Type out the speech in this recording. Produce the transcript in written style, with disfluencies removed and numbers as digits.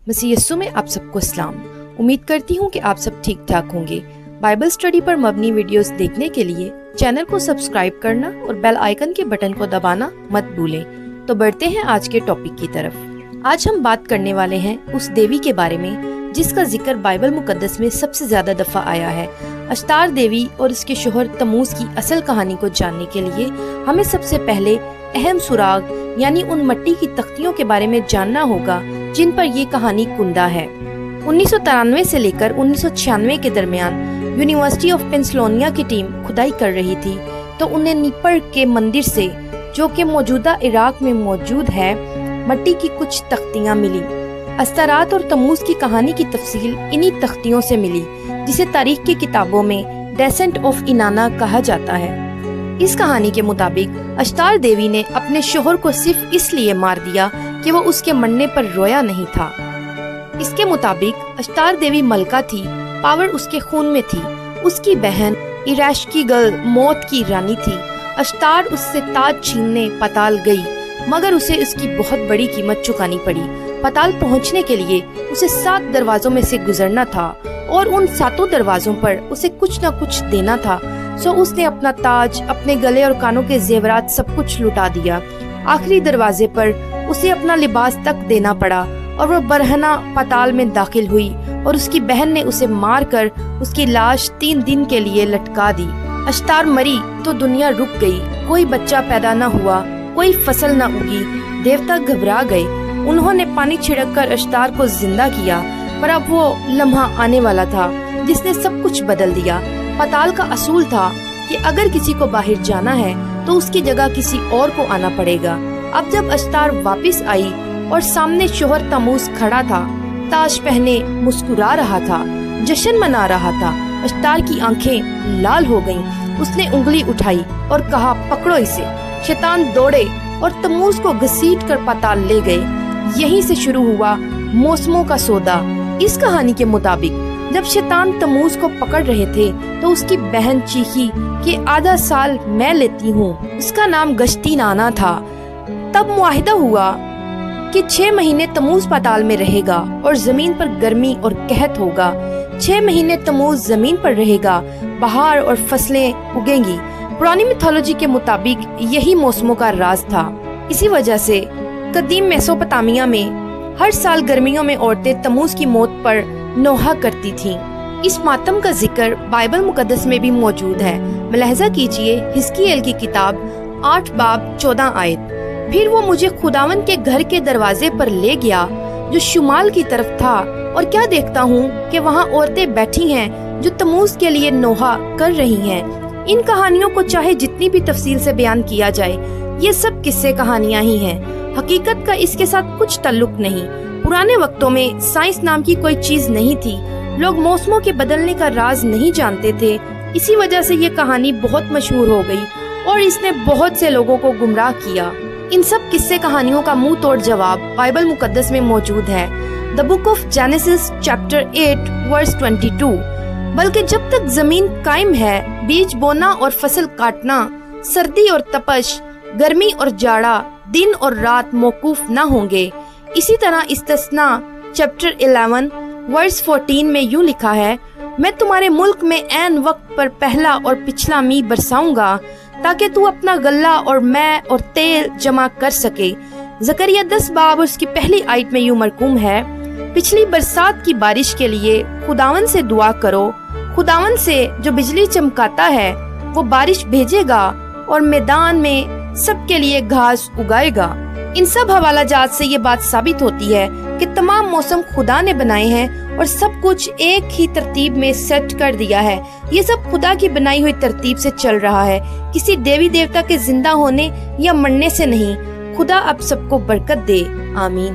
मसीह यस्सु में आप सबको सलाम। उम्मीद करती हूँ कि आप सब ठीक ठाक होंगे। बाइबल स्टडी पर मबनी वीडियोस देखने के लिए चैनल को सब्सक्राइब करना और बेल आइकन के बटन को दबाना मत भूलें। तो बढ़ते हैं आज के टॉपिक की तरफ। आज हम बात करने वाले हैं उस देवी के बारे में जिसका जिक्र बाइबल मुकद्दस में सबसे ज्यादा दफा आया है। अश्तार देवी और इसके शोहर तमूज की असल कहानी को जानने के लिए हमें सबसे पहले अहम सुराग यानी उन मट्टी की तख्तियों के बारे में जानना होगा जिन पर ये कहानी कुंदा है। 1993 से लेकर 1996 के दरमियान यूनिवर्सिटी ऑफ पेंसिल्वेनिया की टीम खुदाई कर रही थी तो उन्हें निपर के मंदिर से, जो कि मौजूदा इराक में मौजूद है, मट्टी की कुछ तख्तियां मिली। अस्तारात और तमूज की कहानी की तफसील इन्हीं तख्तियों से मिली, जिसे तारीख की किताबों में डेसेंट ऑफ इनाना कहा जाता है। इस कहानी के मुताबिक अश्तार देवी ने अपने शोहर को सिर्फ इसलिए मार दिया कि वो उसके मरने पर रोया नहीं था। इसके मुताबिक अश्तार देवी मलका थी, पावर उसके खून में थी। उसकी बहन इराश्कीगल मौत की रानी थी। अश्तार उससे ताज छीनने पाताल गई, मगर उसे उसकी बहुत बड़ी कीमत चुकानी पड़ी। पाताल पहुंचने के लिए उसे 7 दरवाजों में से गुजरना था और उन 7 दरवाजों पर उसे कुछ न कुछ देना था। सो उसने अपना ताज, अपने गले और कानों के जेवरात सब कुछ लुटा दिया। आखिरी दरवाजे पर उसे अपना लिबास तक देना पड़ा और वह बरहना पाताल में दाखिल हुई और उसकी बहन ने उसे मारकर उसकी लाश 3 दिन के लिए लटका दी। अश्तार मरी तो दुनिया रुक गई। कोई बच्चा पैदा न हुआ, कोई फसल न उगी। देवता घबरा गए। उन्होंने पानी छिड़ककर अश्तार को जिंदा किया, पर अब वो लम्हा आने वाला था जिसने सब कुछ बदल दिया। पाताल का असूल था कि अगर किसी को बाहर जाना है तो उसकी जगह किसी और को आना पड़ेगा। अब जब अश्तार वापस आई और सामने शोहर तमूज खड़ा था, ताज पहने मुस्कुरा रहा था, जश्न मना रहा था, अश्तार की आंखें लाल हो गईं। उसने उंगली उठाई और कहा, पकड़ो इसे। शैतान दौड़े और तमूज को घसीट कर पाताल ले गए। यहीं से शुरू हुआ मौसमों का सौदा। इस कहानी के मुताबिक जब शैतान तमूज को पकड़ रहे थे तो उसकी बहन चीखी कि आधा साल मैं लेती हूँ। उसका नाम गश्ती नाना था। तब मुआहिदा हुआ कि 6 महीने तमूज पाताल में रहेगा और जमीन पर गर्मी और कहत होगा। 6 महीने तमूज जमीन पर रहेगा, बहार और फसलें उगेंगी। पुरानी मिथोलॉजी के मुताबिक यही मौसमों का राज था। इसी वजह से कदीम मेसोपोटामिया में हर साल गर्मियों में औरतें तमूज की मौत पर नोहा करती थीं। इस मातम का जिक्र बाइबल मुकद्दस में भी मौजूद है। मुलाहजा कीजिए हिजकियेल की किताब 8 बाब 14 आयत। फिर वो मुझे खुदावन के घर के दरवाजे पर ले गया जो शुमाल की तरफ था, और क्या देखता हूँ कि वहाँ औरतें बैठी हैं जो तमूज के लिए नोहा कर रही हैं। इन कहानियों को चाहे जितनी भी तफसील से बयान किया जाए, ये सब किस्से कहानियाँ ही हैं। हकीकत का इसके साथ कुछ ताल्लुक नहीं। पुराने वक्तों में साइंस नाम की कोई चीज नहीं थी। लोग मौसमों के बदलने का राज नहीं जानते थे। इसी वजह से ये कहानी बहुत मशहूर हो गई और इसने बहुत से लोगों को गुमराह किया। इन सब किस्से कहानियों का मुंह तोड़ जवाब बाइबल मुकद्दस में मौजूद है। The book of Genesis chapter 8 verse 22। बल्कि जब तक जमीन कायम है, बीज बोना और फसल काटना, सर्दी और तपश, गर्मी और जाड़ा, दिन और रात मौकूफ न होंगे। इसी तरह इस्तिस्ना चैप्टर 11 वर्स 14 में यूं लिखा है, मैं तुम्हारे मुल्क में ऐन वक्त पर पहला और पिछला मी बरसाऊंगा ताकि तू अपना गल्ला और मैं और तेल जमा कर सके। जकरिया 10 बाब उसकी पहली आयत में यूं मरकूम है, पिछली बरसात की बारिश के लिए खुदावन से दुआ करो। खुदावन से जो बिजली चमकाता है वो बारिश भेजेगा और मैदान में सबके लिए घास उगाएगा। इन सब हवाला जात से ये बात साबित होती है कि तमाम मौसम खुदा ने बनाए हैं और सब कुछ एक ही तरतीब में सेट कर दिया है। ये सब खुदा की बनाई हुई तरतीब से चल रहा है, किसी देवी देवता के जिंदा होने या मरने से नहीं। खुदा आप सबको बरकत दे। आमीन।